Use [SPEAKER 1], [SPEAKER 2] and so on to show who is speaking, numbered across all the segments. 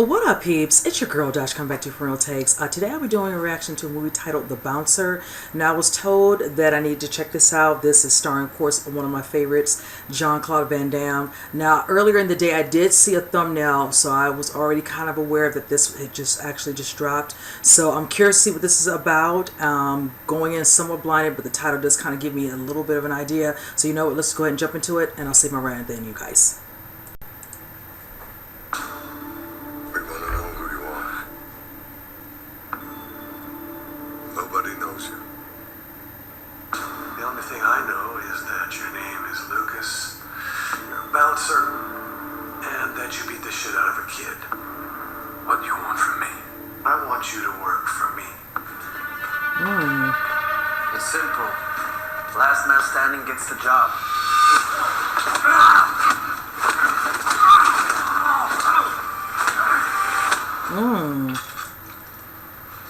[SPEAKER 1] What up, peeps? It's your girl Dash coming back to you from Real Takes. Today I'll be doing a reaction to a movie titled The Bouncer. Now I was told that I need to check this out. This is starring, of course, one of my favorites, Jean Claude Van Damme. Now earlier in the day I did see a thumbnail, so I was already kind of aware that this had just dropped. So I'm curious to see what this is about. Going in somewhat blinded, but the title does kind of give me a little bit of an idea. So you know what? Let's go ahead and jump into it, and I'll save my rant then, you guys.
[SPEAKER 2] Nobody knows you. The only thing I know is that your name is Lucas, you're a bouncer, and that you beat the shit out of a kid. What do you want from me? I want you to work for me.
[SPEAKER 3] It's simple. Last man standing gets the job.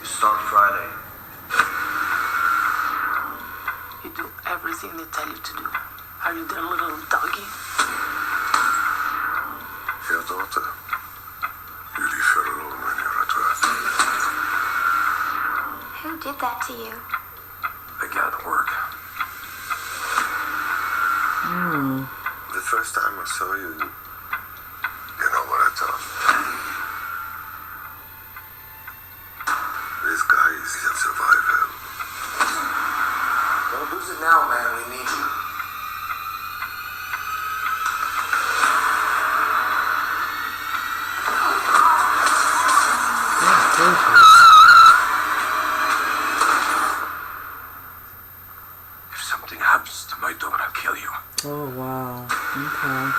[SPEAKER 3] You start Friday.
[SPEAKER 4] You do everything they tell you to do. Are you their little doggy?
[SPEAKER 2] Your daughter, you leave her alone when you're at work.
[SPEAKER 5] Who did that to you?
[SPEAKER 2] I got work. The first time I saw you, you know what I thought? This guy is a survivor.
[SPEAKER 3] Don't lose it now, man. We need you.
[SPEAKER 2] If something happens to my daughter, I'll kill you.
[SPEAKER 1] Oh wow. Okay.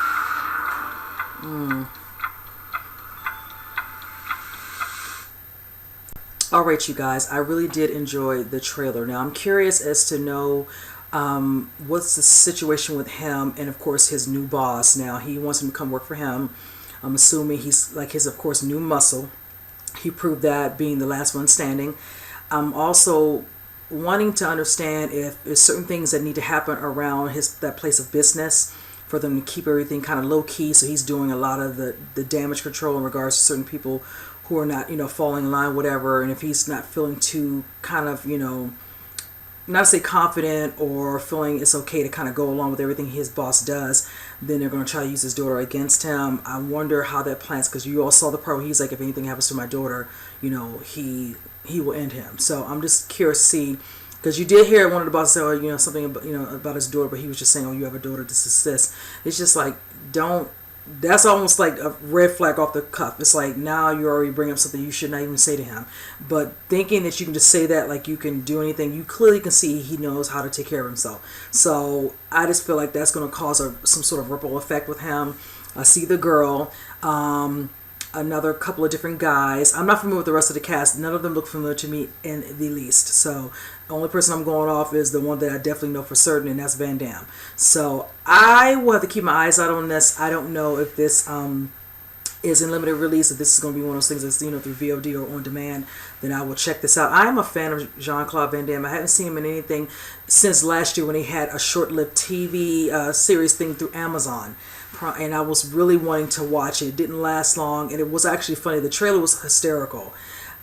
[SPEAKER 1] Alright, you guys, I really did enjoy the trailer. Now I'm curious as to know what's the situation with him and of course his new boss. Now he wants him to come work for him. I'm assuming he's like his, of course, new muscle. He proved that being the last one standing. I'm also wanting to understand if there's certain things that need to happen around that place of business for them to keep everything kind of low key. So he's doing a lot of the damage control in regards to certain people who are not, falling in line, whatever. And if he's not feeling too kind of, not to say confident or feeling it's okay to kind of go along with everything his boss does, then they're going to try to use his daughter against him. I wonder how that plans, because you all saw the part where he's like, if anything happens to my daughter, he will end him. So I'm just curious to see, because you did hear one of the bosses say, something about, about his daughter, but he was just saying, oh, you have a daughter, this is this. It's just like, that's almost like a red flag off the cuff. It's like, now you already bring up something you should not even say to him. But thinking that you can just say that like you can do anything, you clearly can see he knows how to take care of himself. So I just feel like that's going to cause some sort of ripple effect with him. I see the girl, another couple of different guys. I'm not familiar with the rest of the cast. None of them look familiar to me in the least. So the only person I'm going off is the one that I definitely know for certain, and that's Van Damme. So I will have to keep my eyes out on this. I don't know if this is in limited release, if this is going to be one of those things that's through VOD or on demand, then I will check this out. I am a fan of Jean Claude Van Damme. I haven't seen him in anything since last year when he had a short-lived TV series thing through Amazon. And I was really wanting to watch it. It didn't last long, and it was actually funny. The trailer was hysterical,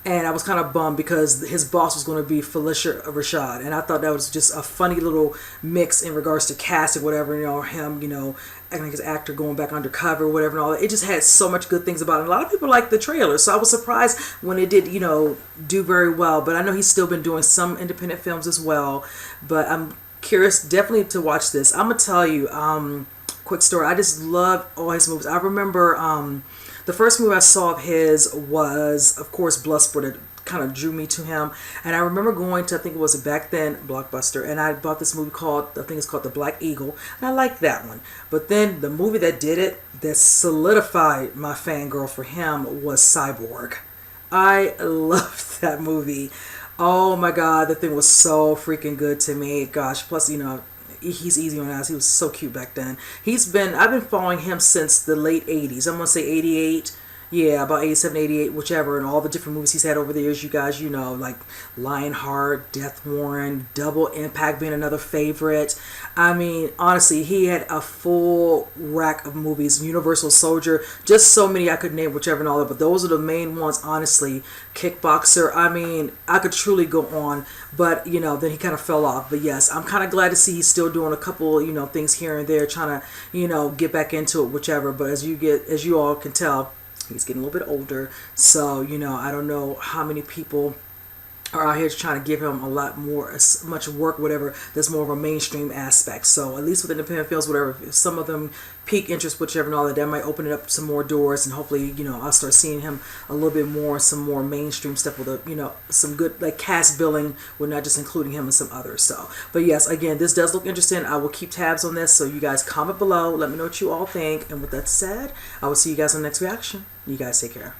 [SPEAKER 1] and I was kind of bummed because his boss was going to be Felicia Rashad, and I thought that was just a funny little mix in regards to cast or whatever. Him, acting like his actor going back undercover or whatever, and all that. It just had so much good things about it. And a lot of people liked the trailer, so I was surprised when it did, do very well. But I know he's still been doing some independent films as well. But I'm curious, definitely, to watch this. I'm gonna tell you. Quick story. I just love all his movies. I remember the first movie I saw of his was, of course, Bloodsport. It kind of drew me to him. And I remember going to, I think it was a back then Blockbuster, and I bought this movie called, I think it's called The Black Eagle, and I liked that one. But then the movie that did it, that solidified my fangirl for him, was Cyborg. I loved that movie. Oh my God, the thing was so freaking good to me. Gosh, plus, he's easy on us. He was so cute back then. I've been following him since the late 80s. I'm going to say 88, Yeah, about 87, 88, whichever, and all the different movies he's had over the years, you guys, you know, like Lionheart, Death Warrant, Double Impact being another favorite. I mean, honestly, he had a full rack of movies. Universal Soldier, just so many I could name, whichever and all that, but those are the main ones, honestly. Kickboxer, I mean, I could truly go on, but, you know, then he kind of fell off. But yes, I'm kind of glad to see he's still doing a couple, you know, things here and there, trying to, you know, get back into it, whichever. But as you all can tell, he's getting a little bit older, so, you know, I don't know how many people are out here trying to give him a lot more, as much work, whatever, that's more of a mainstream aspect. So at least with independent films, whatever, if some of them pique interest, whichever and all that, that might open it up some more doors, and hopefully, you know, I'll start seeing him a little bit more, some more mainstream stuff with a, you know, some good, like, cast billing, with not just including him and some others. So, but yes, again, this does look interesting. I will keep tabs on this, so you guys comment below, let me know what you all think, and with that said, I will see you guys on the next reaction. You guys take care.